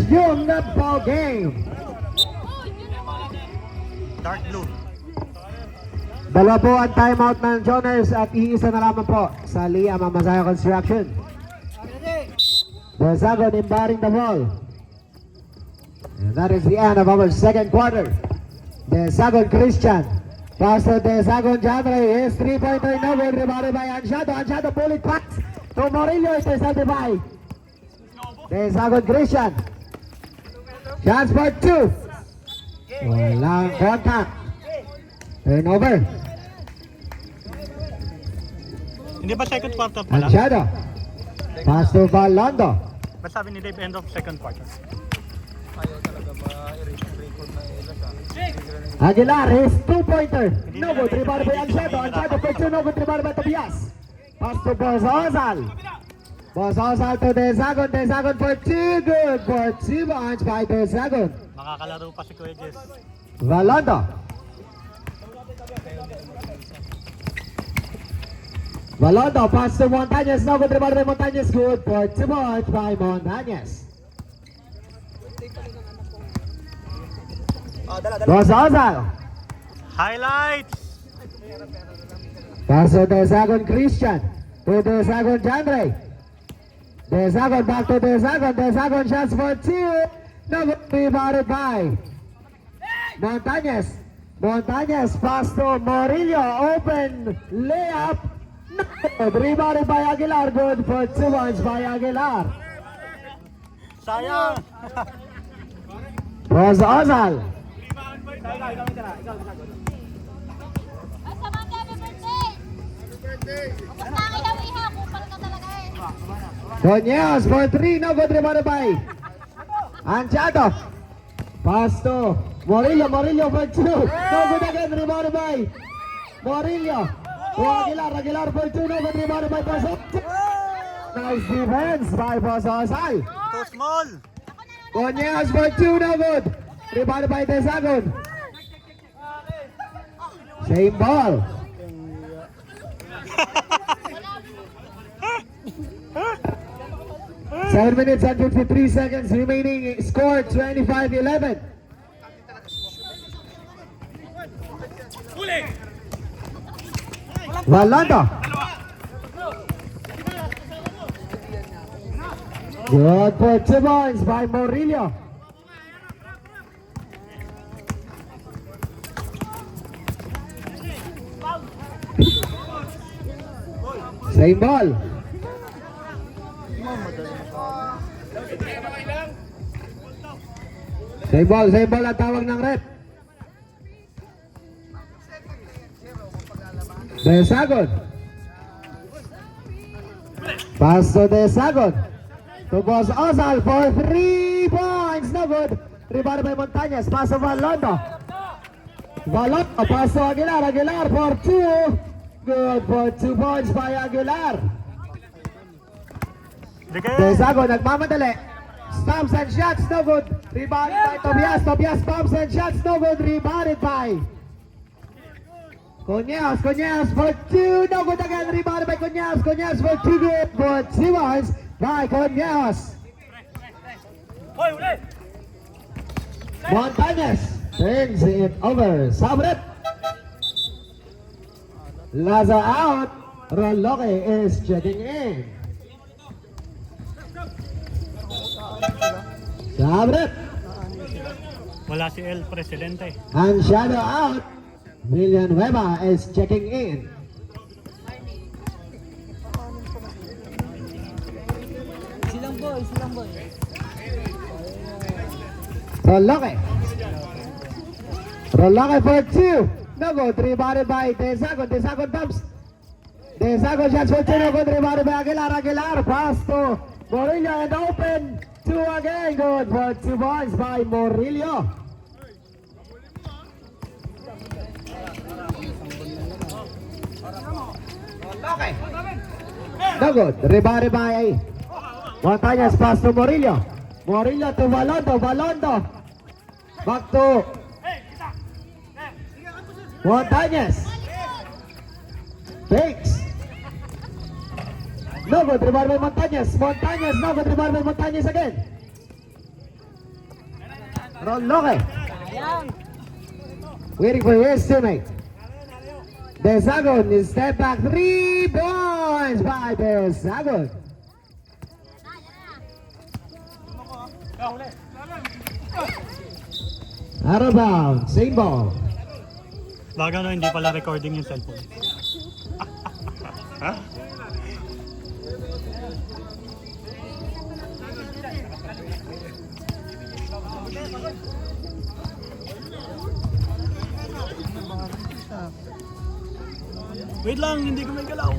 yung netball game. Dark blue. Dalawa po ang timeout ng Joners at iisa na lamang po sa Liam Masaya Construction. Desagon embarring the ball. And that is the end of our second quarter. Desagon Christian. Pass to Desagon Jandre. His three-pointer no good. Rebounded by Ansiado. Ansiado pull it back to Morillo. Intercepted by Desagon Christian. Chance for two. Walang contact. Turnover. Hindi ba second quarter pala? Ansiado. Pass to Valondo. Ba't sabi ni Dave end of second quarter? Aguilar, his two-pointer. No good. Rebounded by Ansiado. Ansiado for two. No good. Rebounded by Tobias. Pass to Bososal. Bososal to Desagon. Desagon for two. Good for 2 points by Desagon. Makakalaro pa si Kuya Jess. Valondo. Valondo, pass to Montañez. No good. Rebounded by Montañez. Good for 2 points by Montañez. Bososal. Highlights! Pass to Desagon Christian. To Desagon Jandre. Desagon back to Desagon. Desagon shots for two. No good. Rebounded by Montañez. Montañez pass to Morillo. Open layup. No good. Rebounded by Aguilar. Good for 2 points by Aguilar. Sayang! Bososal. Basta man, happy birthday! Huwag na kilaw iha, kupal ka talaga eh. Coñeos for 3. No good. Rebounded by Ansiado. Pass to Morillo. Morillo for 2. No good again. Rebounded by Morillo. To Aguilar. Aguilar for 2. No good. Rebounded by Bososal. Nice defense by Bososal. Too small! Coñeos for 2. No good. Rebounded by Desagon. Same ball. Seven minutes and 53 seconds remaining. Score 25-11. Valondo. Good for 2 points by Morillo. Same ball. Same ball ang tawag ng rep. Desagon. Pass to Desagon. To Bososal for 3 points. No good. Rebounded by Montañez. Pass to Valondo. Valondo. Pass to Aguilar. Aguilar for 2. Good for 2 points by Aguilar. Desagon nagmamadali. Stumps and shots, no good. Rebounded by Tobias. Tobias pumps and shots, no good. Rebounded by Coñeos. Coñeos for 2, no good again. Rebounded by Coñeos. Coñeos for 2, good for 2 points by Coñeos. Montañez turns it over. Sabret. Laza out. Roloque is checking in. Sabret. Wala si El Presidente. Ansiado out. Villanueva is checking in. Silang boy. Roloque. Roloque for 2. No good. Rebounded by Desagon. Desagon dumps. Desagon shots for 2. No good. Rebounded by Aguilar. Aguilar pass to Morillo and open. 2 again. Good for 2 points by Morillo. No good. Rebounded by Montañez. Pass to Morillo. Morillo to Valondo. Valondo. Back to Montañez. Fakes. No good. Rebounded by Montañez. Montañez. No good. Rebounded by Montañez again. Roloke. Sayang. Waiting for his teammate. Desagon is step back 3 points by Desagon. Out of bounds, same ball. Baga no, hindi pala recording yung cellphone. Wait lang, hindi ko may galaw.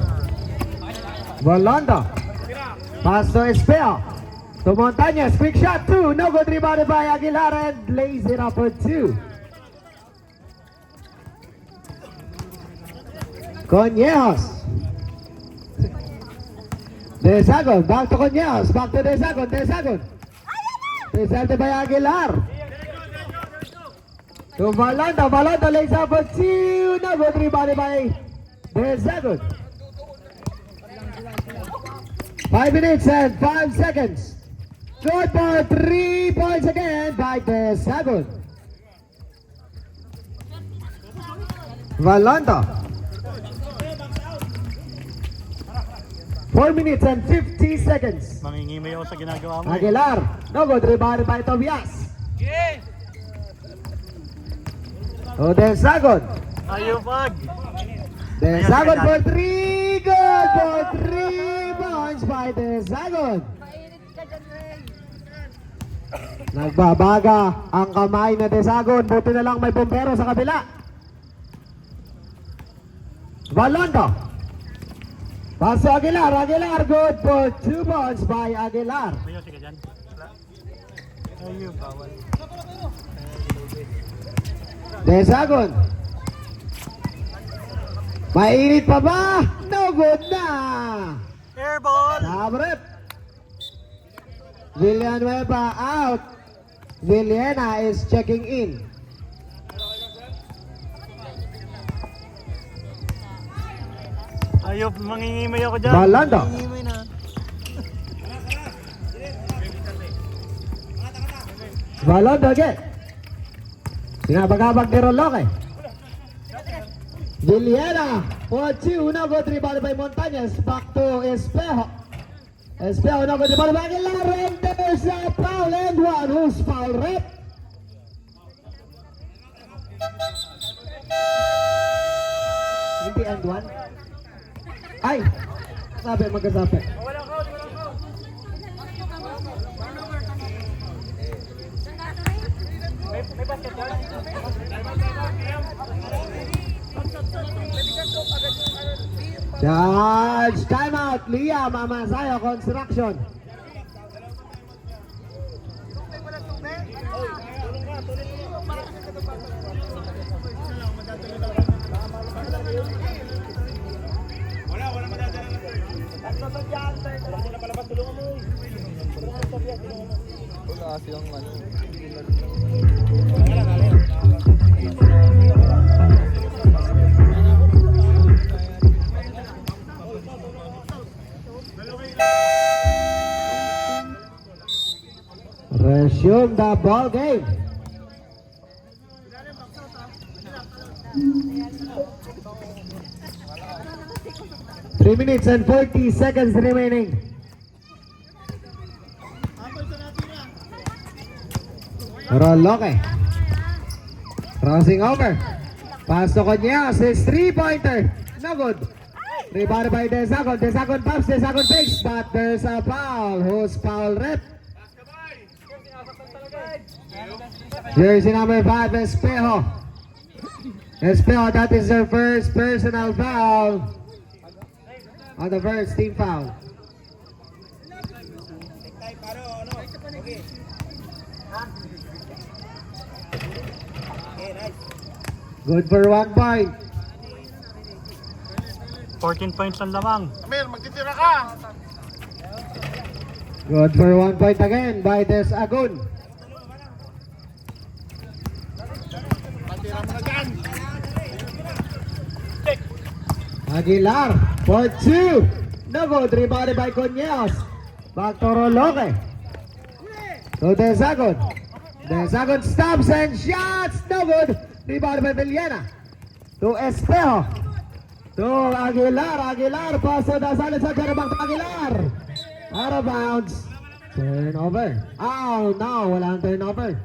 Volando. Pass to Espeo. To Montañez, quick shot 2. No good, rebounded by Aguilar and lays it up for 2. Conejos. Desagon, back to Conejos. Back to Desagon, Desagon. Presented by Aguilar. To Volando, Volando lays up for 2. No good, rebounded by Desagon. 5 minutes and 5 seconds. Good for 3 points again by Desagon. Volando. 4 minutes and 50 seconds. Mangingimay ako sa ginagawa mo. Aguilar. No good, rebounded by Tobias. To Desagon. Ayupag! Desagon for 3. Good for 3 points by Desagon. Nagbabaga ang kamay na Desagon. Buti na lang may bombero sa kabila. Volando. Paso Aguilar. Aguilar good for 2 points by Aguilar. May yosi ka dyan? Ayun, bawal. Desagon. Mainit pa ba? No good na. Airball! Sabrep. Villanueva out. Villena is checking in. Ayup, mangingimay ako dyan. Volando. Mangingimay na. Volando again. Sinabagabag ni Roloke. Villena for 2. No good, rebounded by Montañez. Back to Espejo. Espejo, no good, rebounded by Aguilar. And there's a foul and one. Who's foul rep? Hindi and one. Ay! Sabi, magkasabi. Charge! Timeout! Liam Amasayo Construction. Resume the ball game. Three minutes and 40 seconds remaining. Roloke. Crossing over. Pass to Conejos. His 3-pointer. No good. Rebounded by Desagon. Desagon pops. Desagon takes. But there's a foul. Who's foul rep? Jersey number 5, Espejo. Espejo, that is their first personal foul. On the first team foul. Good for 1 point. 14 points ang lamang. Good for 1 point again by Desagon. Aguilar for 2. No good. Rebounded by Conejos. Back to Roloke. To Desagon. The second stops and shots. No good. Rebound by Villena. To Espejo. To Aguilar. Aguilar. Paso na salit sa karabang Aguilar. Out of bounds. Turnover. Oh, no. Walang turnover.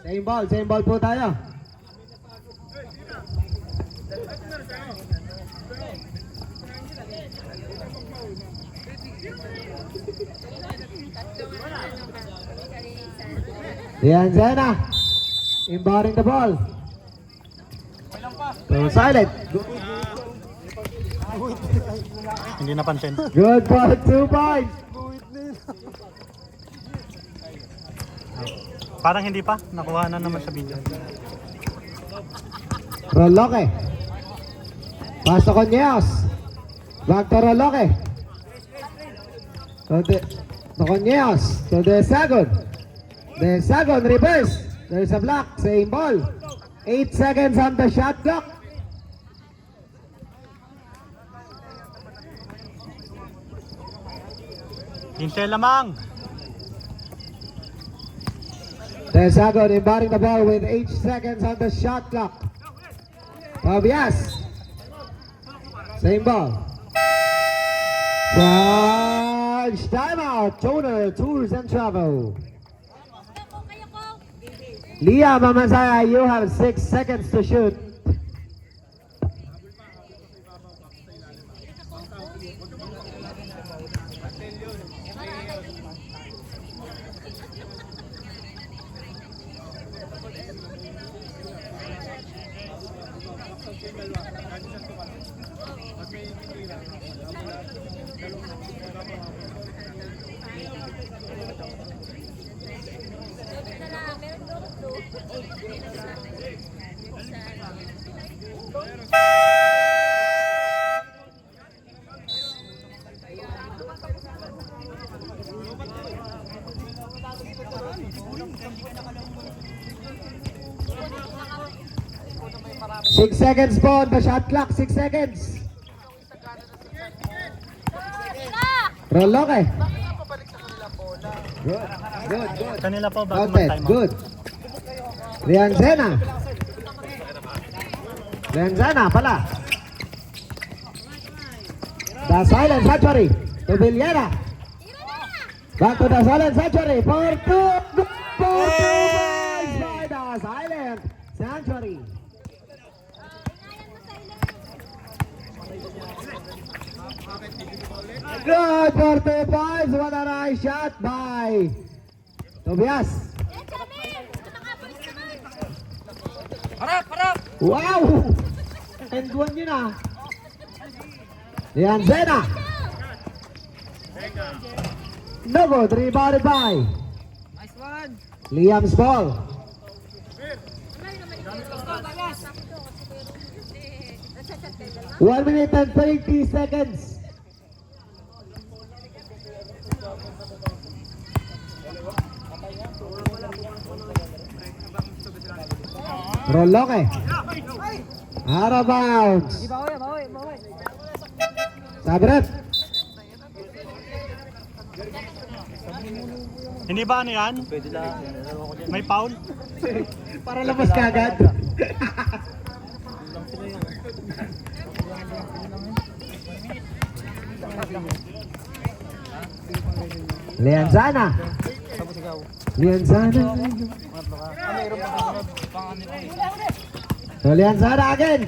Same ball po tayo. Lianzena inbounding the ball. So silent. Hindi napansin. Good ball, 2 points. Parang hindi pa. Nakuha na naman sa video. Roloque. Pass to Conyeos. Back to Roloque. To Conyeos. To the second. The second reverse. There's a block. Same ball. 8 seconds on the shot clock. Pinsel lamang. The second inbounding the ball with 8 seconds on the shot clock. Tobias. Same ball. Crunch timeout. Toner Tours and Travel. Liam Amasaya, you have 6 seconds to shoot. Six seconds po on the shot clock. 6 seconds. Roloque. Good. Kanila po bago Counted. mag-time out. Good. Lianzena. Lianzena pala. The silent sanctuary to Villena. Back to the silent sanctuary for 2. For 2 points by the silent sanctuary. Good for 2 points. What a nice shot by Tobias. Wow! And one yun ah. Lianzena. No good. Rebounded by Nice one. Liam's ball. One minute and 30 seconds. Roloque. Out of bounds. Bawi. Sabret. Hindi ba ano yan? May foul? Para labas kagad. Lianzana. So Lianzana again.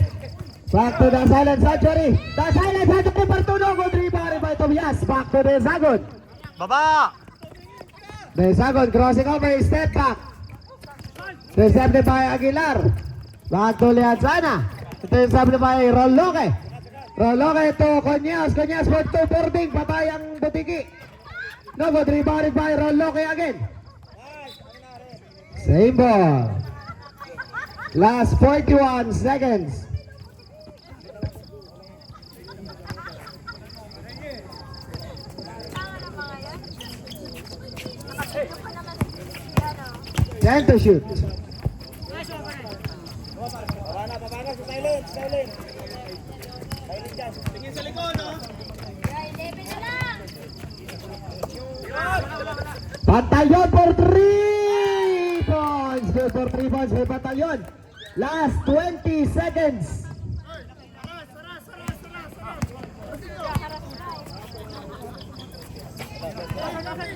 Back to the silent sanctuary. The silent sanctuary Partuno. Good rebound by Tobias. Back to the Zagon. Baba! The Zagon crossing over. Step back. Intercepted by Aguilar. Back to Lianzana. Intercepted by Roloque. Roloque to Conyeos. Conyeos for 2 boarding. Patay ang Butiki. No good. Rebounded by Roloque again. Same ball. Last 41 seconds. Time to shoot. Pantay yun for 3 points. That's good for 3 points for Batalyon. Last 20 seconds.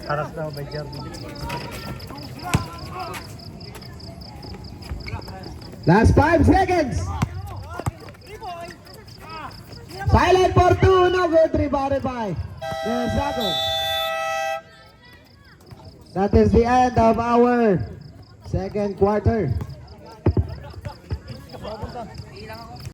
Haras daw by Jeremy. Last 5 seconds. Silent for 2. No good. Rebounded by the Sagon. That is the end of our second quarter.